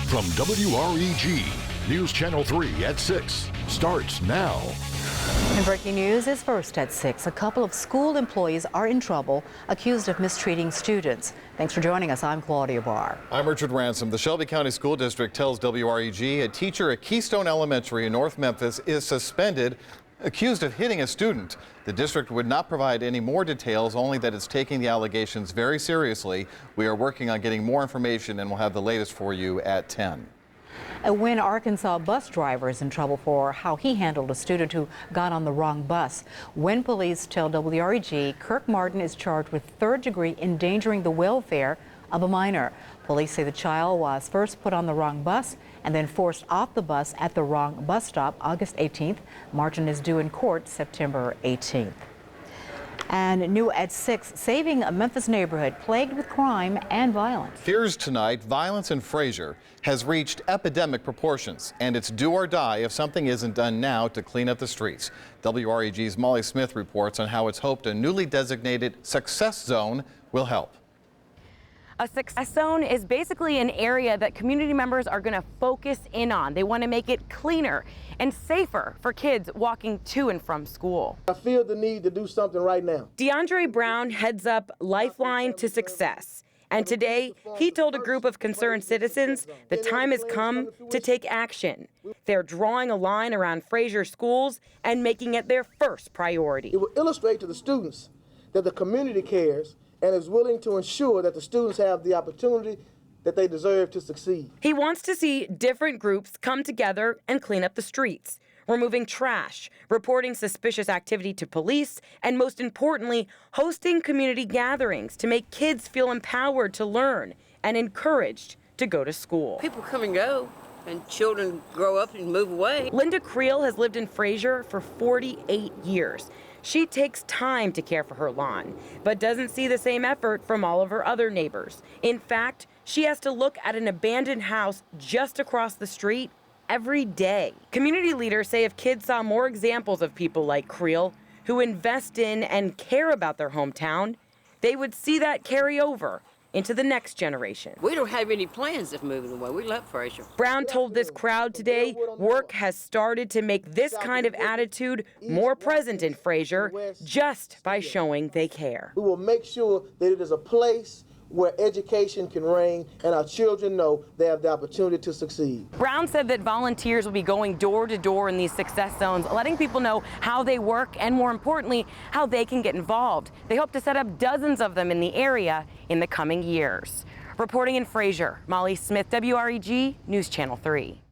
From WREG, News Channel 3 at 6 starts now. And breaking news is first at 6. A couple of school employees are in trouble, accused of mistreating students. Thanks for joining us. I'm Claudia Barr. I'm Richard Ransom. The Shelby County School District tells WREG a teacher at Keystone Elementary in North Memphis is suspended, accused of hitting a student. The district would not provide any more details, only that it's taking the allegations very seriously. We are working on getting more information and we'll have the latest for you at 10. A Wynn, Arkansas bus driver is in trouble for how he handled a student who got on the wrong bus. Wynn police tell WREG Kirk Martin is charged with third-degree endangering the welfare of a minor. Police say the child was first put on the wrong bus and then forced off the bus at the wrong bus stop August 18th. Martin is due in court September 18th. And new at 6, saving a Memphis neighborhood plagued with crime and violence. Fears tonight, violence in Frazier has reached epidemic proportions, and it's do or die if something isn't done now to clean up the streets. WREG's Molly Smith reports on how it's hoped a newly designated success zone will help. A success zone is basically an area that community members are going to focus in on. They want to make it cleaner and safer for kids walking to and from school. I feel the need to do something right now. DeAndre Brown heads up Lifeline to Success. And today, he told a group of concerned citizens the time has come to take action. They're drawing a line around Frazier schools and making it their first priority. It will illustrate to the students that the community cares and is willing to ensure that the students have the opportunity that they deserve to succeed. He wants to see different groups come together and clean up the streets, removing trash, reporting suspicious activity to police, and most importantly, hosting community gatherings to make kids feel empowered to learn and encouraged to go to school. People come and go, and children grow up and move away. Linda Creel has lived in Frazier for 48 years. She takes time to care for her lawn, but doesn't see the same effort from all of her other neighbors. In fact, she has to look at an abandoned house just across the street every day. Community leaders say if kids saw more examples of people like Creel who invest in and care about their hometown, they would see that carry over into the next generation. We don't have any plans of moving away. We love Frazier. Brown told this crowd today work has started to make this kind of attitude more present in Frazier just by showing they care. We will make sure that it is a place where education can reign and our children know they have the opportunity to succeed. Brown said that volunteers will be going door to door in these success zones, letting people know how they work and, more importantly, how they can get involved. They hope to set up dozens of them in the area in the coming years. Reporting in Frazier, Molly Smith, WREG, News Channel 3.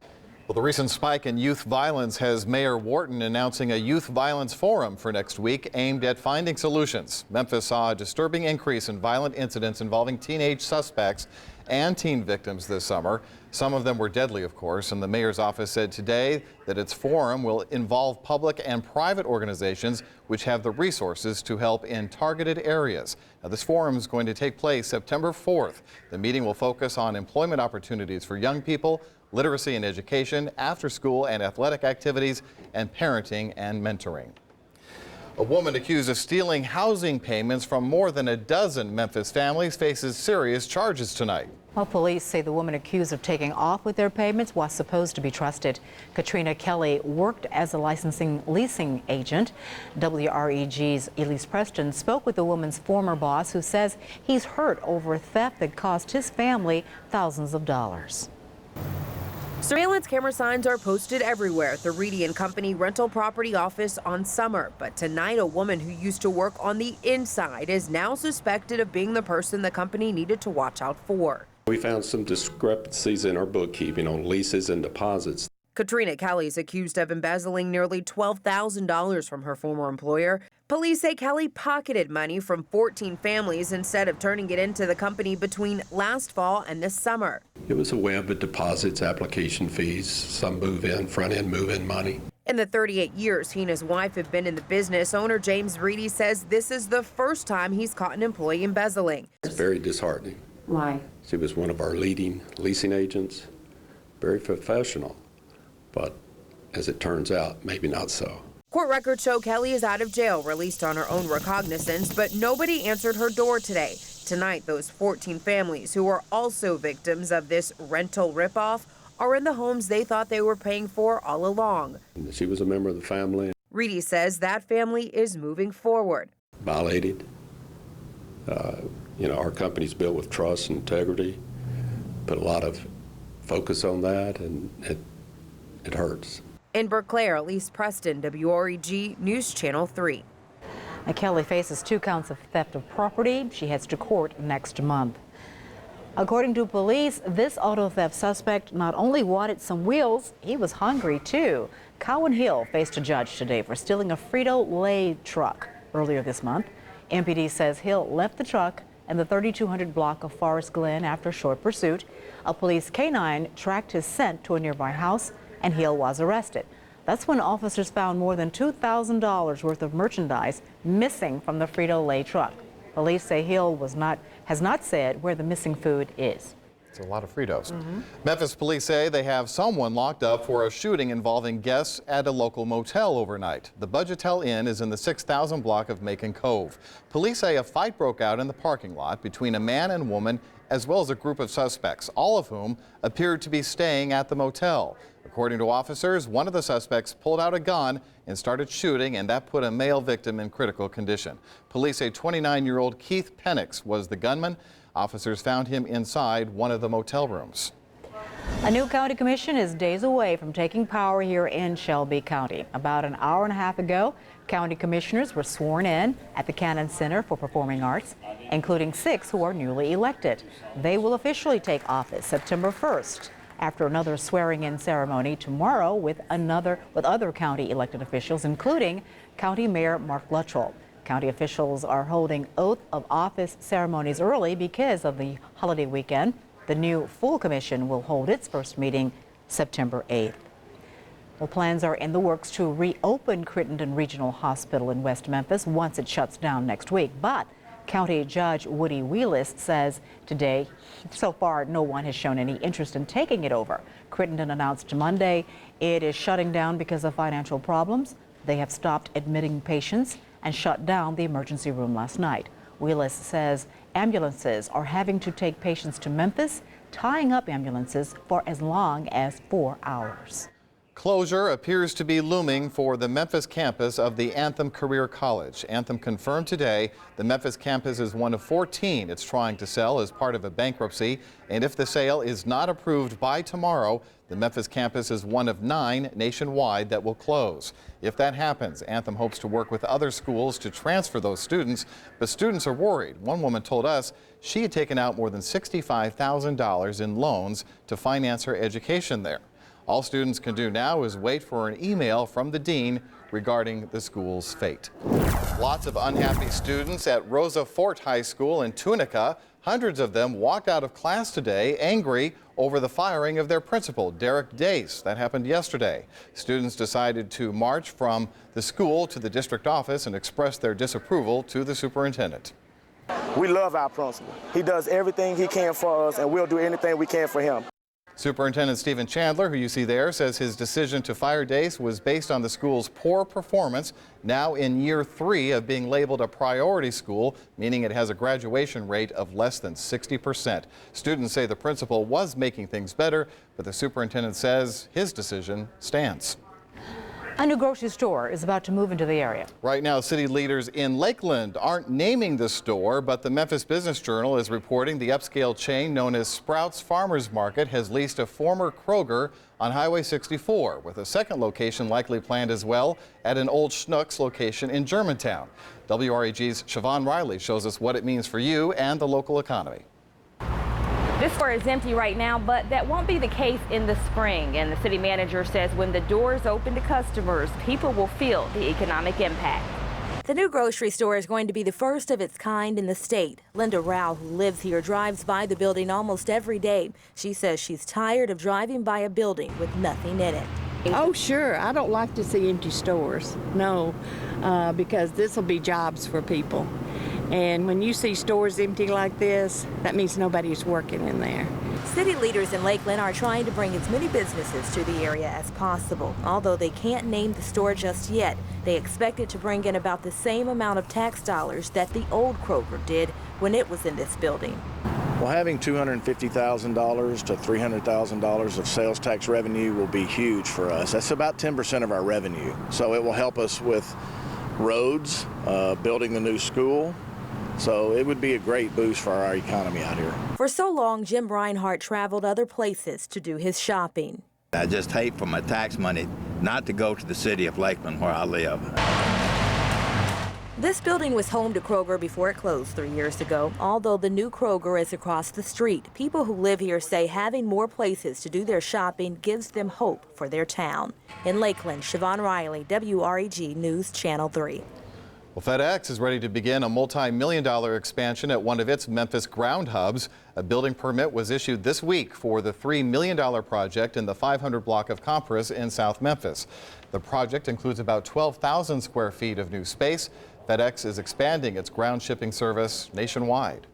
Well, the recent spike in youth violence has Mayor Wharton announcing a youth violence forum for next week aimed at finding solutions. Memphis saw a disturbing increase in violent incidents involving teenage suspects and teen victims this summer. Some of them were deadly, of course, and the mayor's office said today that its forum will involve public and private organizations which have the resources to help in targeted areas. Now, this forum is going to take place September 4th. The meeting will focus on employment opportunities for young people, literacy and education, after-school and athletic activities, and parenting and mentoring. A woman accused of stealing housing payments from more than a dozen Memphis families faces serious charges tonight. Well, police say the woman accused of taking off with their payments was supposed to be trusted. Katrina Kelly worked as a licensing leasing agent. WREG's Elise Preston spoke with the woman's former boss, who says he's hurt over a theft that cost his family thousands of dollars. Surveillance camera signs are posted everywhere at the Reedy & Company rental property office on Summer. But tonight, a woman who used to work on the inside is now suspected of being the person the company needed to watch out for. We found some discrepancies in our bookkeeping on leases and deposits. Katrina Kelly is accused of embezzling nearly $12,000 from her former employer. Police say Kelly pocketed money from 14 families instead of turning it into the company between last fall and this summer. It was a web of deposits, application fees, some move-in, front-end move-in money. In the 38 years he and his wife have been in the business, owner James Reedy says this is the first time he's caught an employee embezzling. It's very disheartening. Why? She was one of our leading leasing agents, very professional, but as it turns out, maybe not so. Court records show Kelly is out of jail, released on her own recognizance, but nobody answered her door today. Tonight, those 14 families who are also victims of this rental ripoff are in the homes they thought they were paying for all along. She was a member of the family. Reedy says that family is moving forward. Violated. Our company's built with trust and integrity. Put a lot of focus on that, and it hurts. In Berkeley, Elise Preston, WREG News Channel 3. Now, Kelly faces 2 counts of theft of property. She heads to court next month. According to police, this auto theft suspect not only wanted some wheels, he was hungry too. Cowan Hill faced a judge today for stealing a Frito-Lay truck earlier this month. MPD says Hill left the truck in the 3200 block of Forest Glen after a short pursuit. A police canine tracked his scent to a nearby house, and Hill was arrested. That's when officers found more than $2,000 worth of merchandise missing from the Frito-Lay truck. Police say Hill has not said where the missing food is. It's a lot of Fritos. Memphis police say they have someone locked up for a shooting involving guests at a local motel overnight. The Budgetel Inn is in the 6000 block of Macon Cove. Police say a fight broke out in the parking lot between a man and woman as well as a group of suspects, all of whom appeared to be staying at the motel. According to officers, one of the suspects pulled out a gun and started shooting, and that put a male victim in critical condition. Police say 29-year-old Keith Penix was the gunman. Officers found him inside one of the motel rooms. A new county commission is days away from taking power here in Shelby County. About an hour and a half ago, county commissioners were sworn in at the Cannon Center for Performing Arts, including 6 who are newly elected. They will officially take office September 1st. After another swearing-in ceremony tomorrow with other county elected officials, including County Mayor Mark Luttrell. County officials are holding oath of office ceremonies early because of the holiday weekend. The new full commission will hold its first meeting September 8th. Well, plans are in the works to reopen Crittenden Regional Hospital in West Memphis once it shuts down next week. But County Judge Woody Wheelis says today, so far, no one has shown any interest in taking it over. Crittenden announced Monday it is shutting down because of financial problems. They have stopped admitting patients and shut down the emergency room last night. Wheelis says ambulances are having to take patients to Memphis, tying up ambulances for as long as 4 hours. Closure appears to be looming for the Memphis campus of the Anthem Career College. Anthem confirmed today the Memphis campus is one of 14 it's trying to sell as part of a bankruptcy. And if the sale is not approved by tomorrow, the Memphis campus is one of 9 nationwide that will close. If that happens, Anthem hopes to work with other schools to transfer those students, but students are worried. One woman told us she had taken out more than $65,000 in loans to finance her education there. All students can do now is wait for an email from the dean regarding the school's fate. Lots of unhappy students at Rosa Fort High School in Tunica. Hundreds of them walked out of class today angry over the firing of their principal, Derek Dace. That happened yesterday. Students decided to march from the school to the district office and express their disapproval to the superintendent. We love our principal. He does everything he can for us, and we'll do anything we can for him. Superintendent Stephen Chandler, who you see there, says his decision to fire Dace was based on the school's poor performance, now in year 3 of being labeled a priority school, meaning it has a graduation rate of less than 60%. Students say the principal was making things better, but the superintendent says his decision stands. A new grocery store is about to move into the area. Right now, city leaders in Lakeland aren't naming the store, but the Memphis Business Journal is reporting the upscale chain known as Sprouts Farmers Market has leased a former Kroger on Highway 64, with a second location likely planned as well at an old Schnucks location in Germantown. WREG's Siobhan Riley shows us what it means for you and the local economy. This store is empty right now, but that won't be the case in the spring. And the city manager says when the doors open to customers, people will feel the economic impact. The new grocery store is going to be the first of its kind in the state. Linda Rao, who lives here, drives by the building almost every day. She says she's tired of driving by a building with nothing in it. Oh, sure. I don't like to see empty stores. No, because this will be jobs for people. And when you see stores empty like this, that means nobody's working in there. City leaders in Lakeland are trying to bring as many businesses to the area as possible. Although they can't name the store just yet, they expect it to bring in about the same amount of tax dollars that the old Kroger did when it was in this building. Well, having $250,000 to $300,000 of sales tax revenue will be huge for us. That's about 10% of our revenue. So it will help us with roads, building the new school. So it would be a great boost for our economy out here. For so long, Jim Reinhardt traveled other places to do his shopping. I just hate for my tax money not to go to the city of Lakeland where I live. This building was home to Kroger before it closed 3 years ago. Although the new Kroger is across the street, people who live here say having more places to do their shopping gives them hope for their town. In Lakeland, Siobhan Riley, WREG News Channel 3. Well, FedEx is ready to begin a multi-million-dollar expansion at one of its Memphis ground hubs. A building permit was issued this week for the $3 million project in the 500 block of Compras in South Memphis. The project includes about 12,000 square feet of new space. FedEx is expanding its ground shipping service nationwide.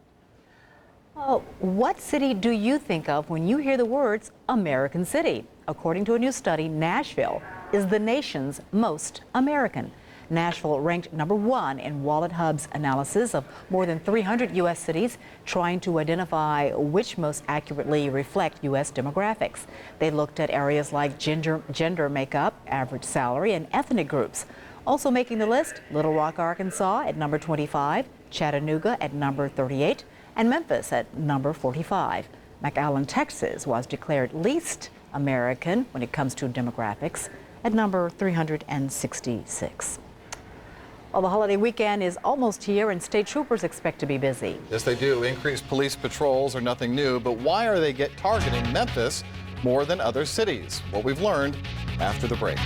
What city do you think of when you hear the words American City? According to a new study, Nashville is the nation's most American. Nashville ranked #1 in Wallet Hub's analysis of more than 300 U.S. cities, trying to identify which most accurately reflect U.S. demographics. They looked at areas like gender makeup, average salary, and ethnic groups. Also making the list, Little Rock, Arkansas at number 25, Chattanooga at number 38, and Memphis at number 45. McAllen, Texas was declared least American when it comes to demographics at number 366. Well, the holiday weekend is almost here, and state troopers expect to be busy. Yes, they do. Increased police patrols are nothing new, but why are they targeting Memphis more than other cities? What we've learned after the break.